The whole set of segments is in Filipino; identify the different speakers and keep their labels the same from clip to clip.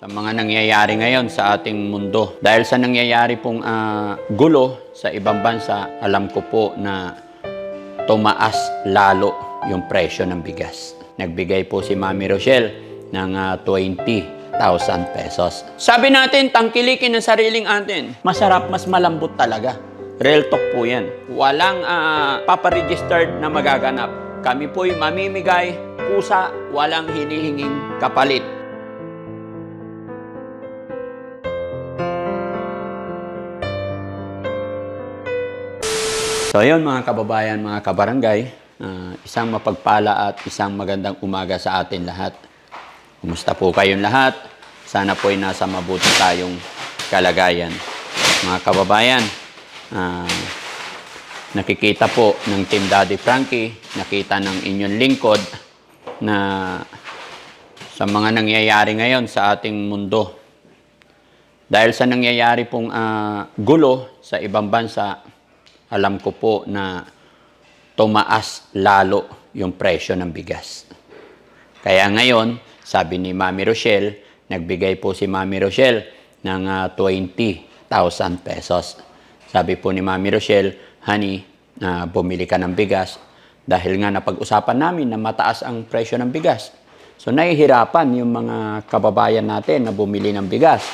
Speaker 1: sa mga nangyayari ngayon sa ating mundo. Dahil sa nangyayari pong gulo sa ibang bansa, alam ko po na tumaas lalo yung presyo ng bigas. Nagbigay po si Mami Rochelle ng 20,000 pesos. Sabi natin, tangkilikin ang sariling atin. Masarap, mas malambot talaga. Real talk po yan. Walang paparegistered na magaganap. Kami po'y mamimigay, kusa, walang hinihinging kapalit. So ayun mga kababayan, mga kabarangay, isang mapagpala at isang magandang umaga sa atin lahat. Kumusta po kayong lahat? Sana po ay nasa mabuti tayong kalagayan. Mga kababayan, nakikita po ng Team Daddy Frankie, nakita ng inyong lingkod na sa mga nangyayari ngayon sa ating mundo. Dahil sa nangyayari pong gulo sa ibang bansa, alam ko po na tumaas lalo yung presyo ng bigas. Kaya ngayon, sabi ni Mami Rochelle, nagbigay po si Mami Rochelle ng 20,000 pesos. Sabi po ni Mami Rochelle, honey, bumili ka ng bigas dahil nga napag-usapan namin na mataas ang presyo ng bigas. So nahihirapan yung mga kababayan natin na bumili ng bigas.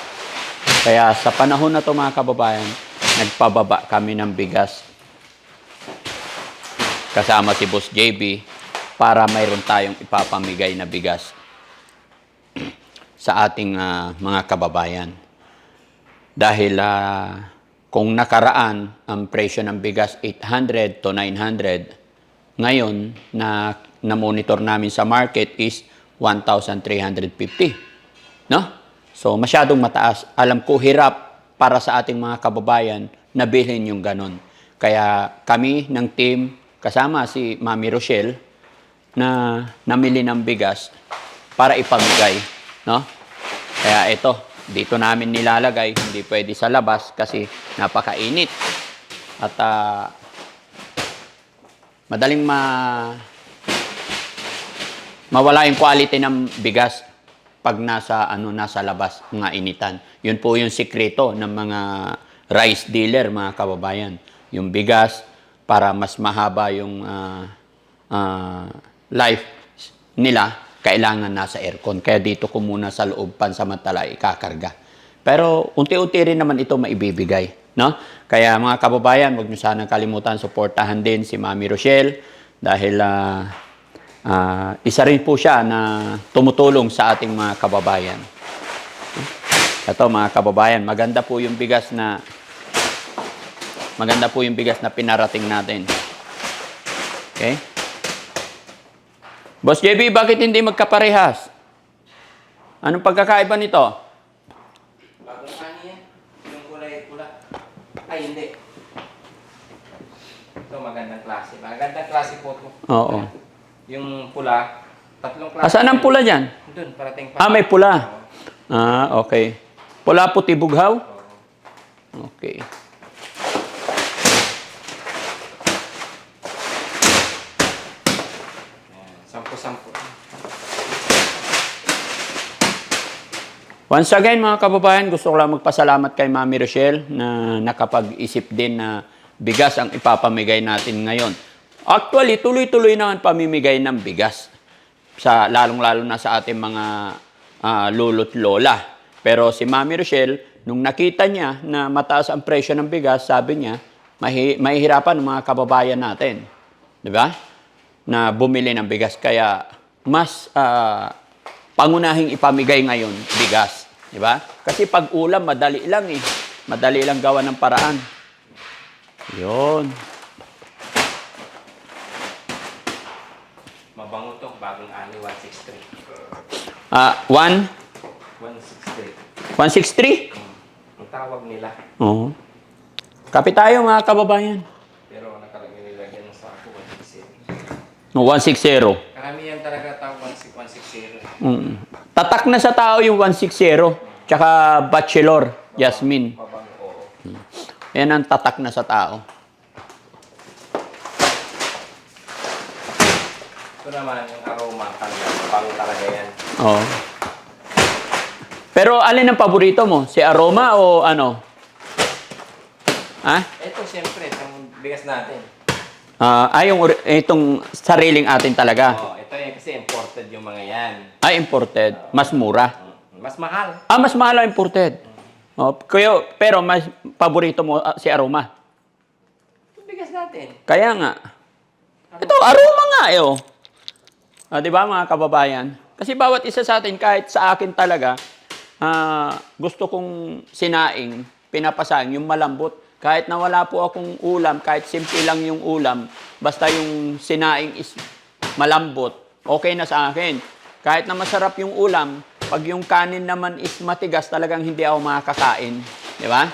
Speaker 1: Kaya sa panahon na ito mga kababayan, nagpababa kami ng bigas kasama si Boss JB para mayroon tayong ipapamigay na bigas sa ating mga kababayan. Dahil kung nakaraan ang presyo ng bigas 800 to 900, ngayon na monitor namin sa market is 1,350. No? So masyadong mataas. Alam ko hirap para sa ating mga kababayan na bilhin yung ganon. Kaya kami ng team kasama si Mami Rochelle na namili ng bigas para ipamigay, no? Kaya ito, dito namin nilalagay, hindi pwede sa labas kasi napakainit. At madaling mawala yung quality ng bigas pag nasa labas, mga initan. Yun po yung sikreto ng mga rice dealer, mga kababayan. Yung bigas para mas mahaba yung life nila, kailangan nasa aircon. Kaya dito ko muna sa loob pansamantala ikakarga. Pero unti-unti rin naman ito maibibigay, no? Kaya mga kababayan, huwag niyo sanang kalimutan suportahan din si Mami Rochelle dahil isa rin po siya na tumutulong sa ating mga kababayan. Ito mga kababayan, maganda po yung bigas na pinarating natin. Okay? Boss JB, bakit hindi magkaparehas? Anong pagkakaiba nito?
Speaker 2: Bagong ani yan. Yung kulay pula. Ay, hindi. Ito magandang klase. Magandang klase po ito.
Speaker 1: Oo.
Speaker 2: Yung pula, tatlong klase.
Speaker 1: Asan ang pula dyan?
Speaker 2: Doon, parating pa.
Speaker 1: May pula. Okay. Pula, puti, bughaw? Okay.
Speaker 2: Sampu-sampu.
Speaker 1: Once again mga kababayan, gusto ko lang magpasalamat kay Mami Rochelle na nakapag-isip din na bigas ang ipapamigay natin ngayon. Actually, tuloy-tuloy naman pamimigay ng bigas, lalong-lalo na sa ating mga lolo't lola. Pero si Mami Rochelle, nung nakita niya na mataas ang presyo ng bigas, sabi niya, mahihirapan ang mga kababayan natin. Di ba? Na bumili ng bigas. Kaya mas pangunahing ipamigay ngayon bigas. Di ba? Kasi pag ulam, madali lang eh. Madali lang gawa ng paraan. Yun.
Speaker 2: Mabango to, bagong ani, 163.
Speaker 1: 163?
Speaker 2: Ang tawag nila.
Speaker 1: Oo. Kapit tayo mga kababayan.
Speaker 2: Pero nakalagay nila yan sa ako, 160.
Speaker 1: 160.
Speaker 2: Karamihan talaga tawag 160.
Speaker 1: Tatak na sa tao yung 160. Tsaka bachelor, Jasmine.
Speaker 2: Mabango, oo.
Speaker 1: Yan ang tatak na sa tao.
Speaker 2: Ito naman yung aroma talaga. Mabango talaga yan.
Speaker 1: Oo. Pero alin ang paborito mo? Si Aroma o ano? Ha?
Speaker 2: Ito, siyempre, itong bigas natin.
Speaker 1: Itong sariling atin talaga.
Speaker 2: Ito yan kasi imported yung mga yan.
Speaker 1: Imported. Mas mura.
Speaker 2: Mas mahal.
Speaker 1: Mas mahal ang imported. Pero mas paborito mo si Aroma.
Speaker 2: Yung bigas natin.
Speaker 1: Kaya nga. Ito, Aroma nga di ba mga kababayan? Kasi bawat isa sa atin, kahit sa akin talaga, gusto kong sinaing, pinapasaing, yung malambot. Kahit na wala po akong ulam, kahit simple lang yung ulam, basta yung sinaing is malambot, okay na sa akin. Kahit na masarap yung ulam, pag yung kanin naman is matigas, talagang hindi ako makakain. Di ba?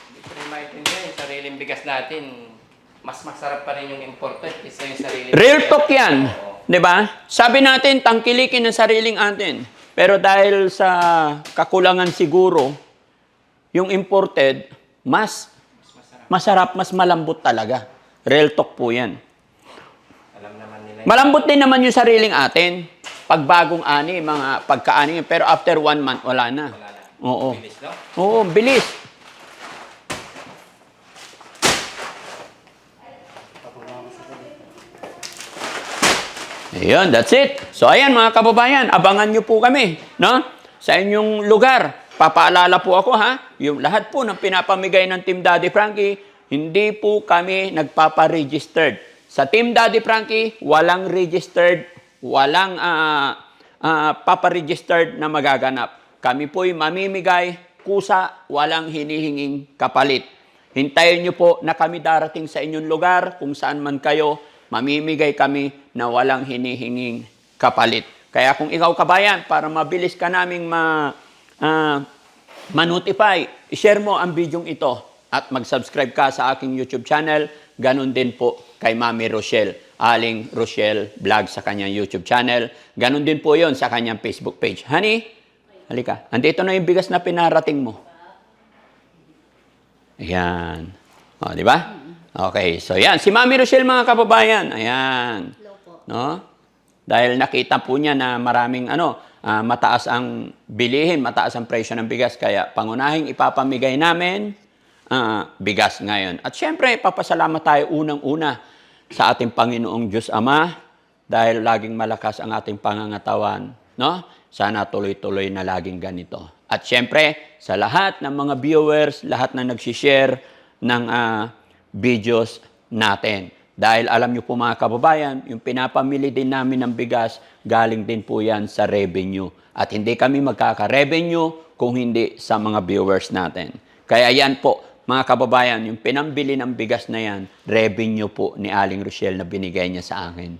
Speaker 2: Hindi ko rin maintindihan yung sariling bigas natin. Mas masarap pa rin yung imported kaysa yung sariling
Speaker 1: Real
Speaker 2: bigas.
Speaker 1: talk yan. Di ba? Sabi natin, tangkilikin ang sariling atin. Pero dahil sa kakulangan siguro, yung imported, mas masarap, mas malambot talaga. Real talk po yan.
Speaker 2: Alam naman nila yun.
Speaker 1: Malambot din naman yung sariling atin. Pag bagong ani, mga pagkaani. Pero after 1 month, wala na.
Speaker 2: Wala na.
Speaker 1: Oo.
Speaker 2: Bilis, no?
Speaker 1: Oo, bilis. Ayun, that's it. So ayan mga kababayan, abangan nyo po kami, no? Sa inyong lugar. Papaalala po ako yung lahat po ng pinapamigay ng Team Daddy Frankie, hindi po kami nagpapa-registered. Sa Team Daddy Frankie, walang registered, walang papa-registered na magaganap. Kami po'y mamimigay, kusa, walang hinihinging kapalit. Hintayin nyo po na kami darating sa inyong lugar, kung saan man kayo, mamimigay kami na walang hinihinging kapalit. Kaya kung ikaw kabayan, para mabilis ka naming ma-notify, i-share mo ang bidyong ito at mag-subscribe ka sa aking YouTube channel. Ganon din po kay Mami Rochelle, Aling Rochelle Vlog sa kanyang YouTube channel. Ganon din po yon sa kanyang Facebook page. Honey, halika. Andito na yung bigas na pinarating mo. Ayan. Di ba? Okay, so yan. Si Mami Rochelle, mga kababayan. Ayan.
Speaker 3: Hello po.
Speaker 1: No? Dahil nakita po niya na maraming mataas ang bilihin, mataas ang presyo ng bigas. Kaya pangunahing ipapamigay namin bigas ngayon. At syempre, papasalamat tayo unang-una sa ating Panginoong Diyos Ama dahil laging malakas ang ating pangangatawan. No? Sana tuloy-tuloy na laging ganito. At syempre, sa lahat ng mga viewers, lahat na nagsishare ng videos natin. Dahil alam niyo po mga kababayan, yung pinapamili din namin ng bigas, galing din po yan sa revenue. At hindi kami magkaka-revenue kung hindi sa mga viewers natin. Kaya yan po, mga kababayan, yung pinambili ng bigas na yan, revenue po ni Aling Rochelle na binigay niya sa akin.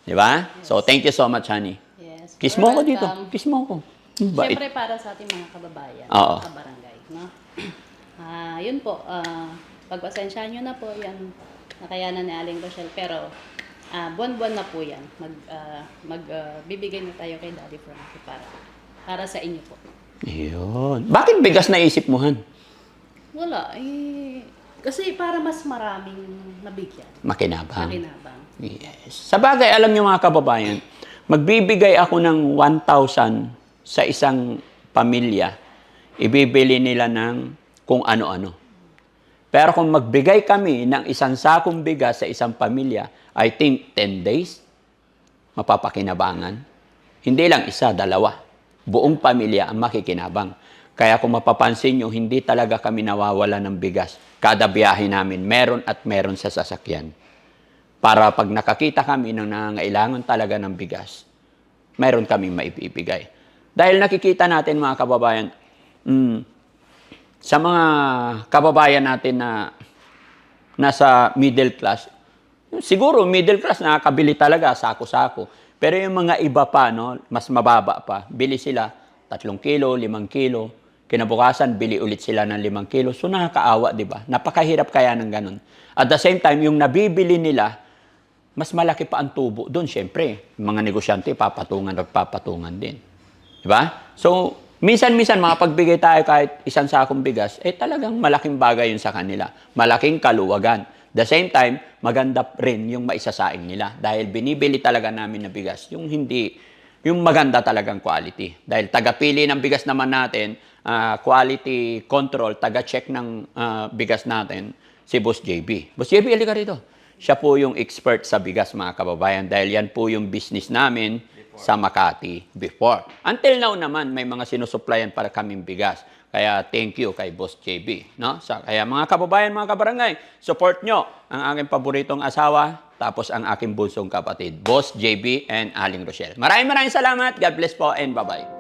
Speaker 1: Di ba? Yes. So, thank you so much, honey.
Speaker 3: Yes.
Speaker 1: Kiss mo ko dito. Kiss mo ko. Bait.
Speaker 3: Siyempre para sa ating mga kababayan,
Speaker 1: Oo.
Speaker 3: mga kabarangay. No? Yun po, pagpasensyahan nyo na po yan, nakayanan ni Aling Rochelle. Pero buwan-buwan na po yan. Magbibigay na tayo kay Daddy Frankie para sa inyo po.
Speaker 1: Yun. Bakit bigas naisip mo, Han?
Speaker 3: Wala. Kasi para mas maraming nabigyan.
Speaker 1: Makinabang.
Speaker 3: Makinabang.
Speaker 1: Yes. Sa bagay, alam niyo mga kababayan, magbibigay ako ng 1,000 sa isang pamilya. Ibibili nila ng kung ano-ano. Pero kung magbigay kami ng isang sakong bigas sa isang pamilya, I think 10 days, mapapakinabangan. Hindi lang isa, dalawa. Buong pamilya ang makikinabang. Kaya kung mapapansin nyo, hindi talaga kami nawawala ng bigas. Kada biyahe namin, meron at meron sa sasakyan. Para pag nakakita kami ng nangangailangan talaga ng bigas, meron kaming maibibigay. Dahil nakikita natin mga kababayan, sa mga kababayan natin na nasa middle class, siguro middle class nakakabili talaga, sako-sako. Pero yung mga iba pa, no, mas mababa pa, bili sila 3 kilo, 5 kilo. Kinabukasan, bili ulit sila ng 5 kilo. So nakakaawa, di ba? Napakahirap kaya ng ganun. At the same time, yung nabibili nila, mas malaki pa ang tubo doon. Siyempre, mga negosyante, papatungan at papatungan din. Di ba? So, minsan-minsan, makapagbigay tayo kahit isang sakong bigas, talagang malaking bagay yun sa kanila. Malaking kaluwagan. The same time, maganda rin yung maisasaing nila. Dahil binibili talaga namin na bigas. Yung yung maganda talagang quality. Dahil taga-pili ng bigas naman natin, quality control, taga-check ng bigas natin, si Boss JB. Boss JB, halika rito. Siya po yung expert sa bigas, mga kababayan, dahil yan po yung business namin sa Makati before. Until now naman, may mga sinusupplyan para kaming bigas. Kaya thank you kay Boss JB. No? Kaya mga kababayan, mga kabarangay, support nyo ang aking paboritong asawa, tapos ang aking bunsong kapatid, Boss JB and Aling Rochelle. Maraming salamat. God bless po and bye-bye.